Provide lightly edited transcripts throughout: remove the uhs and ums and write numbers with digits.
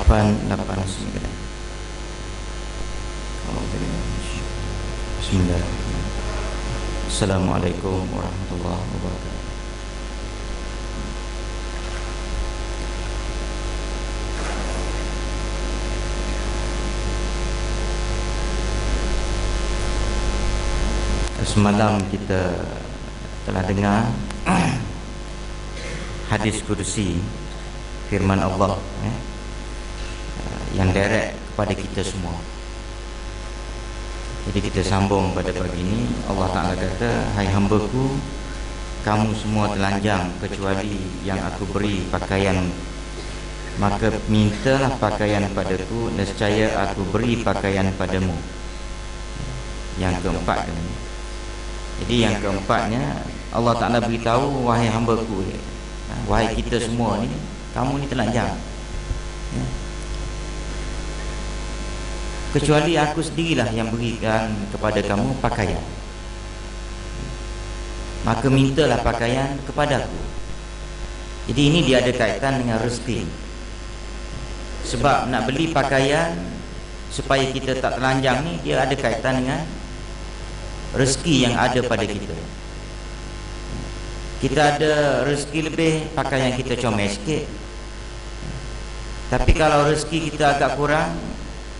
889. Bismillahirrahmanirrahim. Assalamualaikum warahmatullahi wabarakatuh. Semalam kita telah dengar hadis kursi firman Allah yang direct kepada kita semua. Jadi kita sambung pada pagi ini. Allah Ta'ala kata, hai hambaku, kamu semua telanjang kecuali yang aku beri pakaian, maka mintalah pakaian padaku, nescaya aku beri pakaian padamu. Yang keempat ini. Jadi yang keempatnya, Allah Ta'ala beritahu, wahai hambaku, wahai kita semua ni, kamu ni telanjang, kecuali aku sendirilah yang berikan kepada kamu pakaian, maka mintalah pakaian kepadaku. Jadi ini dia ada kaitan dengan rezeki. Sebab nak beli pakaian supaya kita tak telanjang ni, dia ada kaitan dengan rezeki yang ada pada kita. Kita ada rezeki lebih, pakaian kita comel sikit. Tapi kalau rezeki kita agak kurang,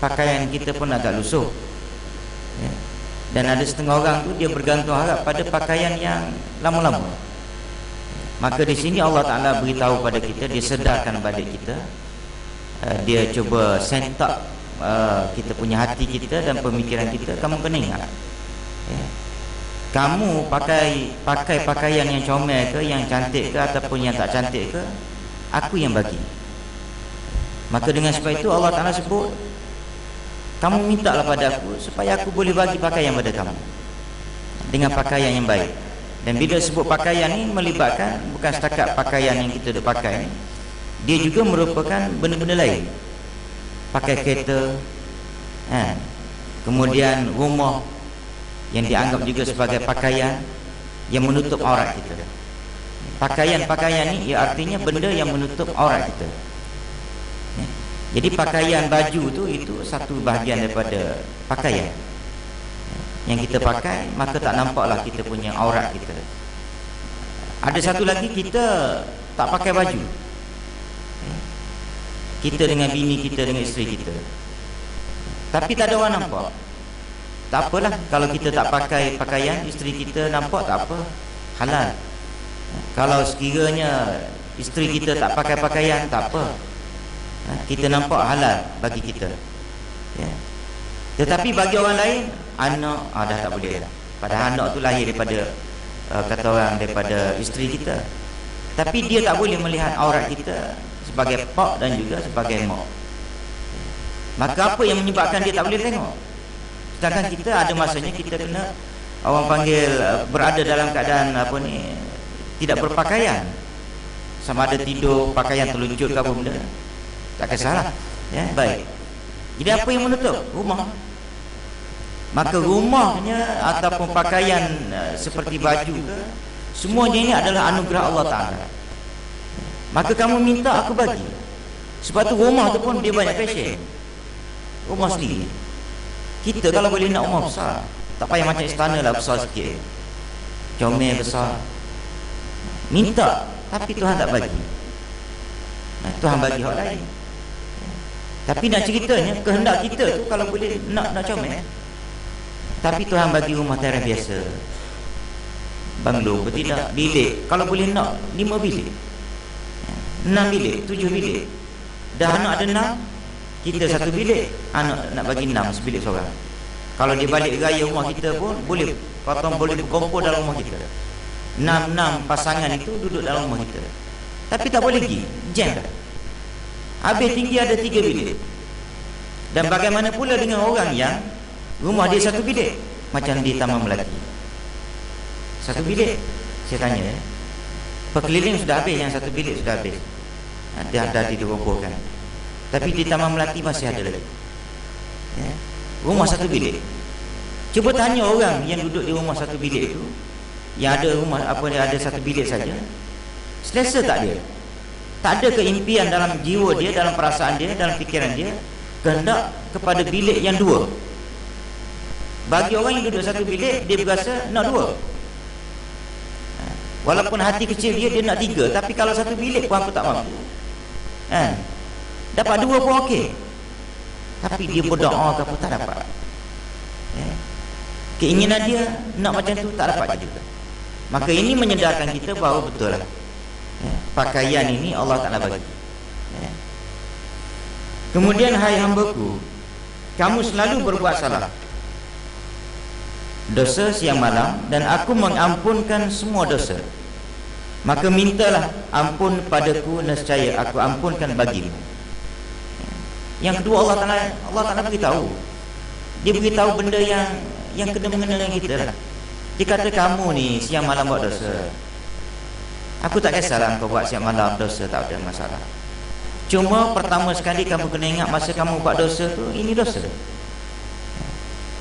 pakaian kita pun agak lusuh. Dan ada setengah orang tu dia bergantung harap pada pakaian yang lama-lama. Maka di sini Allah Ta'ala beritahu pada kita, dia sedarkan pada kita, dia cuba sentak kita punya hati kita dan pemikiran kita. Kamu kena ingat, kamu pakai pakaian yang comel ke, yang cantik ke, ataupun yang tak cantik ke, aku yang bagi. Maka dengan sebab itu Allah Ta'ala sebut, kamu mintalah pada aku supaya aku boleh bagi pakaian pada kamu dengan pakaian yang baik. Dan bila sebut pakaian ni melibatkan bukan setakat pakaian yang kita dah pakai, dia juga merupakan benda-benda lain. Pakai kereta, kemudian rumah yang dianggap juga sebagai pakaian yang menutup aurat kita. Pakaian-pakaian ni ia artinya benda yang menutup aurat kita. Jadi pakaian baju tu itu satu bahagian daripada pakaian yang kita pakai, maka tak nampaklah kita punya aurat kita. Ada satu lagi, kita tak pakai baju, kita dengan bini kita, dengan isteri kita, tapi tak ada orang nampak. Tak apalah kalau kita tak pakai pakaian, isteri kita nampak, tak apa, halal. Kalau sekiranya isteri kita tak pakai pakaian, tak apa, kita nampak, halal bagi kita. Tetapi bagi orang lain, anak dah tak boleh lah. Padahal anak tu lahir daripada kata orang daripada isteri kita, tapi dia tak boleh melihat aurat kita sebagai pak dan juga sebagai mak. Maka apa yang menyebabkan dia tak boleh tengok? Sedangkan kita ada masanya kita kena, orang panggil, berada dalam keadaan apa ni, tidak berpakaian. Sama ada tidur, pakaian terluncur ke apa benda, tak kisahlah, baik. Jadi apa yang menutup? Rumah. Maka rumahnya ataupun pakaian seperti baju ke, semuanya ini adalah anugerah Allah Ta'ala. Maka kamu minta, aku bagi. Sebab tu rumah tu pun dia banyak fashion. Rumah sendiri. Kita kalau boleh nak rumah besar, tak payah macam istana lah, besar sikit, comel besar, minta. Tapi Tuhan tak bagi. Tuhan bagi hak lain. Tapi nak ceritanya, kehendak kita tu kalau boleh nak comel, tapi Tuhan bagi rumah teras biasa, banglo, tidak, bilik. Kalau boleh nak 5 bilik, 6 bilik, 7 bilik. Dah anak ada 6, kita 1 bilik, anak nak bagi 6, sebilik seorang. Kalau dia balik raya rumah kita pun boleh, potong, boleh berkumpul dalam rumah kita. 6 pasangan itu duduk dalam rumah kita. Tapi tak boleh pergi, jam dah. Habis tinggi ada 3 bilik. Dan bagaimana pula dengan orang yang rumah dia 1 bilik, macam di Taman Melati, 1 bilik. Saya tanya, perkeliling sudah habis, yang 1 bilik sudah habis, dah dikumpulkan. Tapi di Taman Melati masih ada lagi, rumah 1 bilik. Cuba tanya orang yang duduk di rumah 1 bilik itu, yang ada rumah apa, ada 1 bilik saja, selesa tak dia? Tak ada keimpian dalam jiwa dia, dalam perasaan dia, dalam fikiran dia kehendak kepada bilik yang dua. Bagi orang yang duduk satu bilik, dia berasa nak dua. Walaupun hati kecil dia nak tiga, tapi kalau satu bilik pun aku tak mampu. Dapat dua pun okey, tapi dia berdoa ke apa tak dapat. Keinginan dia nak macam tu tak dapat juga. Maka ini menyedarkan kita bahawa betul lah, pakaian ini Allah Ta'ala bagi. Kemudian, hai hambaku, kamu selalu berbuat salah, dosa siang malam, dan aku mengampunkan semua dosa. Maka mintalah ampun padaku, nescaya aku ampunkan bagimu. Yang kedua, Allah Ta'ala beritahu. Dia beritahu benda yang kena-mengena dengan kita lah. Dia kata, kamu ni siang malam buat dosa, aku tak kisahlah kau buat siang malam dosa, tak ada masalah. Cuma pertama sekali kamu kena ingat masa kamu buat dosa tu, ini dosa.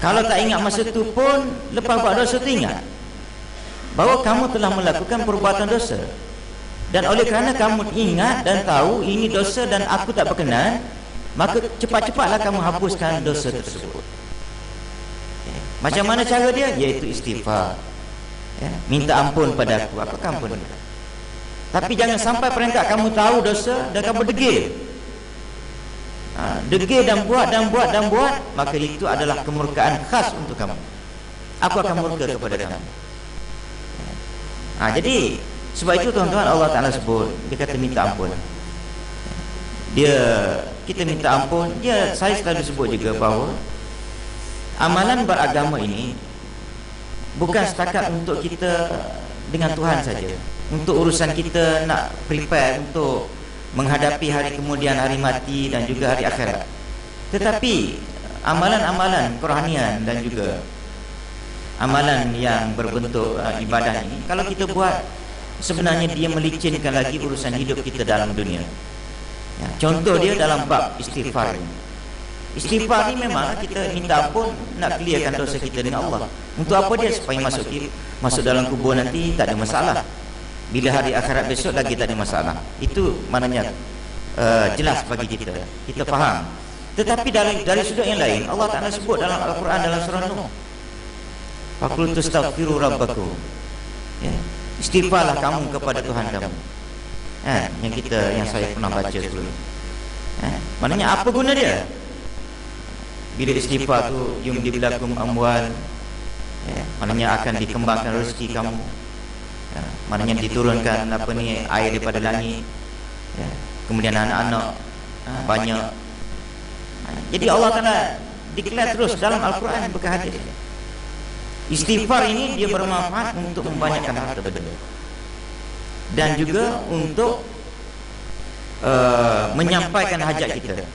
Kalau tak ingat masa tu pun, lepas buat dosa tu ingat bahawa kamu telah melakukan perbuatan dosa. Dan oleh kerana kamu ingat dan tahu ini dosa dan aku tak berkenan, maka cepat-cepatlah kamu hapuskan dosa tersebut. Macam mana cara dia? Iaitu istighfar. Minta ampun pada aku ampun. Tapi jangan sampai peringkat kamu tahu dosa dan kamu degil. Degil dan buat, maka itu adalah kemurkaan khas untuk kamu. Aku akan murka kepada kamu. Jadi sebab itu tuan-tuan, Allah Ta'ala sebut, dia kata minta ampun. Kita minta ampun. Saya selalu sebut juga bahawa amalan beragama ini bukan setakat untuk kita dengan Tuhan saja, untuk urusan kita nak prepare untuk menghadapi hari kemudian, hari mati dan juga hari akhirat. Tetapi amalan-amalan kerohanian dan juga amalan yang berbentuk ibadah ini, kalau kita buat, sebenarnya dia melicinkan lagi urusan hidup kita dalam dunia. Contoh dia dalam bab istighfar ini. Istighfar ni memang kita minta ampun, nak clearkan dosa kita dengan Allah. Untuk apa dia? Supaya masuk dalam kubur nanti tak ada masalah. Bila hari akhirat besok lagi tak ada masalah. Itu maknanya jelas bagi kita. Kita faham. Tetapi dari sudut yang lain, Allah Ta'ala sebut dalam Al-Quran, dalam surah Nuh, faqultu astaghfiru rabbakum. Istighfarlah kamu kepada Tuhan kamu. Yang saya pernah baca sebelum ini. Maknanya apa guna dia? Bila istighfar tu, yumdilakum amwal, maknanya akan dikembangkan rezeki kamu. Maknanya diturunkan air daripada langit. Kemudian anak-anak banyak. Jadi Allah Ta'ala declare terus dalam Al-Quran berkahadis. Istighfar ini dia bermanfaat untuk membanyakkan harta benda, dan juga untuk menyampaikan hajat kita,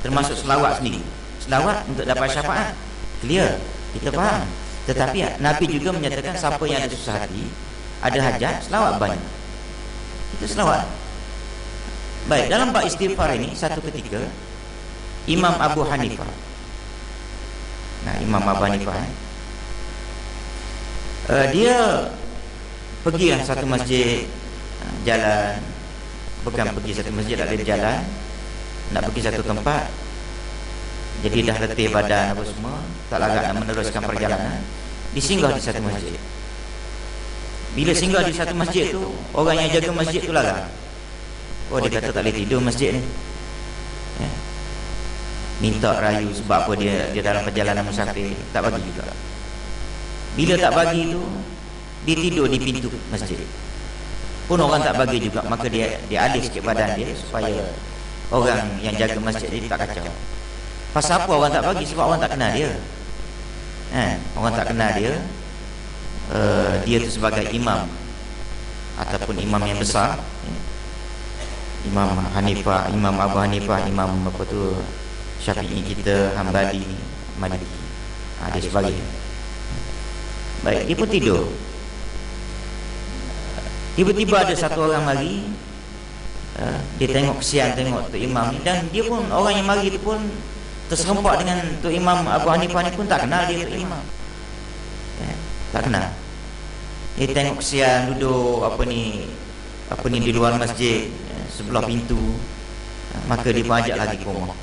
termasuk selawat sendiri. Selawat untuk dapat syafaat, clear, kita faham. Tetapi Nabi juga menyatakan siapa yang ada susah hati, ada hajat, selawat banyak. Itu selawat. Baik, dalam bab istighfar ini, satu ketika Imam Abu Hanifah, Imam Abu Hanifah, dia pergilah satu masjid, jalan, bukan pergi satu masjid, ada jalan, nak pergi satu tempat. Jadi dah letih badan apa semua, tak larat nak meneruskan perjalanan, disinggah di satu masjid. Bila singgah di satu masjid tu, orang yang jaga masjid tu larang. Dia kata tak boleh tidur masjid ni. Minta rayu sebab apa, dia dalam perjalanan musafir, tak bagi juga. Bila tak bagi tu, dia tidur di pintu masjid. Pun orang tak bagi juga, maka dia alih sikit badan dia supaya orang yang jaga masjid dia tak kacau. Pasal apa orang tak bagi? Sebab orang tak kenal dia. Orang tak kenal dia. Dia tu sebagai imam ataupun imam yang besar. Imam Hanifah, Imam Abu Hanifah, Imam apa tu, Syafi'i kita, Hambali, Maliki. Dia sebagai. Baik, dia pun tidur. Tiba-tiba ada satu orang mari. Dia tengok kesian, tengok tu imam ni, dan dia pun, orang yang mari tu pun terserempak dengan tu Imam Abu Hanifah ni, pun tak kenal dia tu imam. Tak kenal. Dia tengok kesian duduk apa ni di luar masjid, sebelah pintu, maka dia pun ajak lagi ke rumah.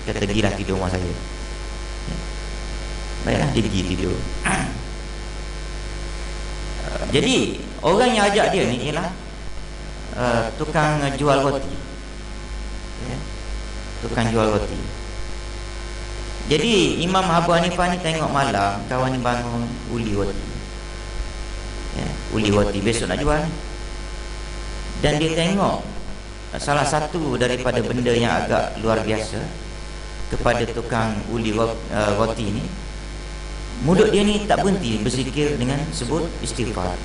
Dia kata, gilah tidur rumah saya. Baiklah, dia pergi tidur. Jadi orang yang ajak dia ni ialah tukang jual roti, tukang jual roti. Jadi Imam Abu Hanifah ni tengok malam kawan ni bangun uli roti, uli roti besok nak jual. Dan dia tengok salah satu daripada benda yang agak luar biasa kepada tukang uli roti ni, mulut dia ni tak berhenti berzikir dengan sebut istighfar.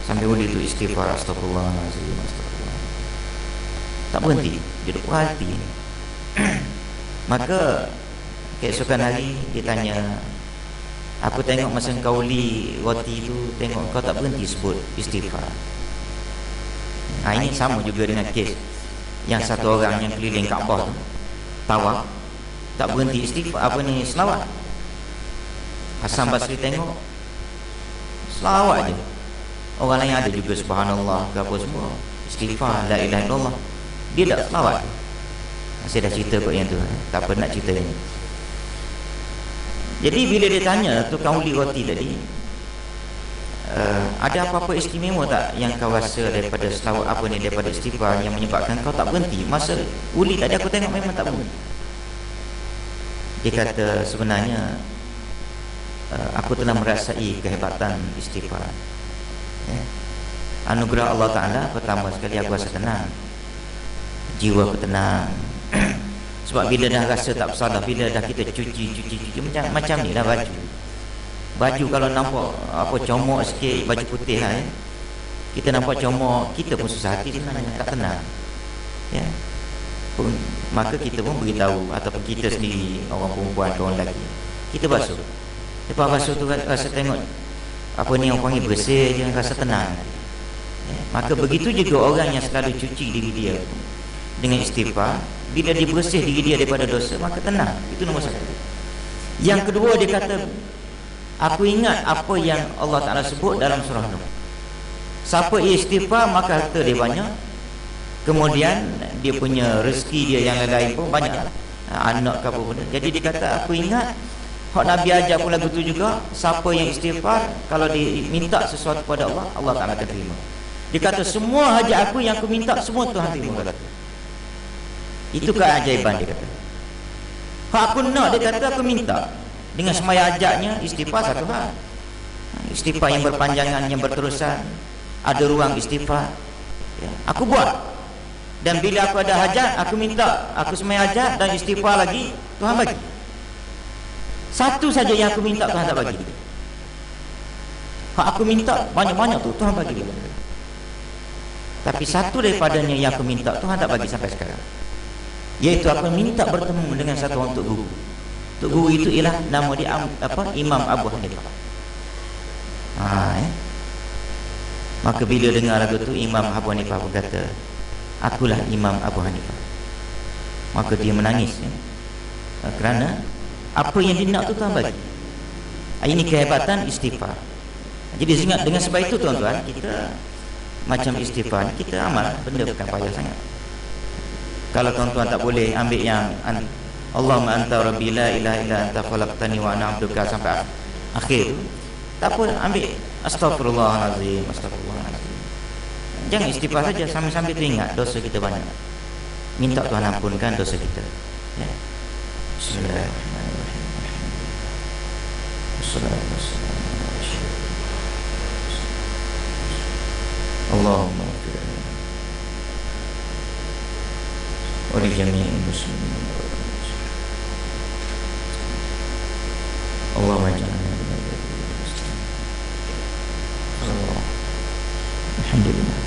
Sambil uli tu istighfar, astagfirullahaladzim, astagfirullah. Tak berhenti, dia duduk perhati. Maka keesokan hari dia tanya, aku tengok masa kau uli roti tu, tengok kau tak berhenti sebut istighfar. Ini sama juga dengan kes yang satu orang yang keliling Kaabah tu, tawaf, tak berhenti istighfar, selawat. Hasan Basri tengok selawat je. Orang lain ada juga subhanallah ke apa semua, istighfar, la ilaha illallah, dia tak selawat. Saya dah cerita kot yang tu, tak apa nak cerita ni. Jadi bila dia tanya tukang uli roti tadi, ada apa-apa istimewa tak yang kau rasa daripada selawat daripada istighfar yang menyebabkan kau tak berhenti? Masa uli tadi aku tengok memang tak berhenti. Dia kata, sebenarnya aku telah merasai kehebatan istighfar. Anugerah Allah Ta'ala, pertama sekali aku rasa tenang, jiwa aku tenang. Sebab bila dah rasa tak bersalah, bila dah kita cuci macam ni lah baju kalau nampak comok sikit, baju putih lah, kita nampak comok, kita pun susah hati sebenarnya, tak tenang, maka kita pun beritahu, ataupun kita sendiri, orang perempuan, orang lelaki, kita basuh. Lepas basuh tu rasa tengok orang panggil bersih je, rasa tenang. Maka begitu juga orang yang selalu cuci diri dia dengan istighfar, bila dia bersih diri dia daripada dosa, maka tenang. Itu nombor satu. Yang kedua, dia kata, aku ingat apa yang Allah Ta'ala sebut dalam surah Nuh. Siapa istighfar maka harta dia banyak, kemudian dia punya rezeki dia yang lain pun banyak, anak ke apa pun. Jadi dia kata, aku ingat hak Nabi ajar pun lagu tu juga, siapa yang istighfar, kalau dia minta sesuatu pada Allah, Allah Ta'ala akan terima. Dia kata, semua hajat aku yang aku minta, semua Tuhan terima. Itu keajaiban, dia kata. Hak aku nak, dia kata, aku minta. Dengan semaya hajatnya, istighfar satu hal. Istighfar yang berpanjangan, yang berterusan, ada ruang istighfar, aku buat. Dan bila aku ada hajat, aku minta, aku semaya hajat dan istighfar lagi, Tuhan bagi. Satu saja yang aku minta, Tuhan tak bagi. Hak aku minta banyak-banyak tu, Tuhan bagi. Tapi satu daripadanya yang aku minta, Tuhan tak bagi sampai sekarang, iaitu aku minta bertemu dengan satu orang Tok Guru. Tok Guru itu ialah nama dia Imam Abu Hanifah. Maka bila dengar lagu tu, Imam Abu Hanifah berkata, akulah Imam Abu Hanifah. Maka dia menangis, kerana apa yang dia nak tu Tuhan bagi. Ini kehebatan istighfar. Jadi dengan sebab itu tuan-tuan, kita macam istighfar, kita amal, benda bukan payah sangat. Kalau tuan-tuan tak boleh ambil yang Allahumma anta rabbi la ilaha illa anta khalaqtani wa ana 'abduka sampai akhir tu, tak apa, ambil astagfirullahalazim, astagfirullahalazim. Jangan istighfar saja, sambil-sambil teringat dosa kita banyak, minta Tuhan ampunkan dosa kita. Bismillahirrahmanirrahim. Allahumma wa li jami'il muslimin. Allahumma ij'alna min al-muslimin. Alhamdulillah.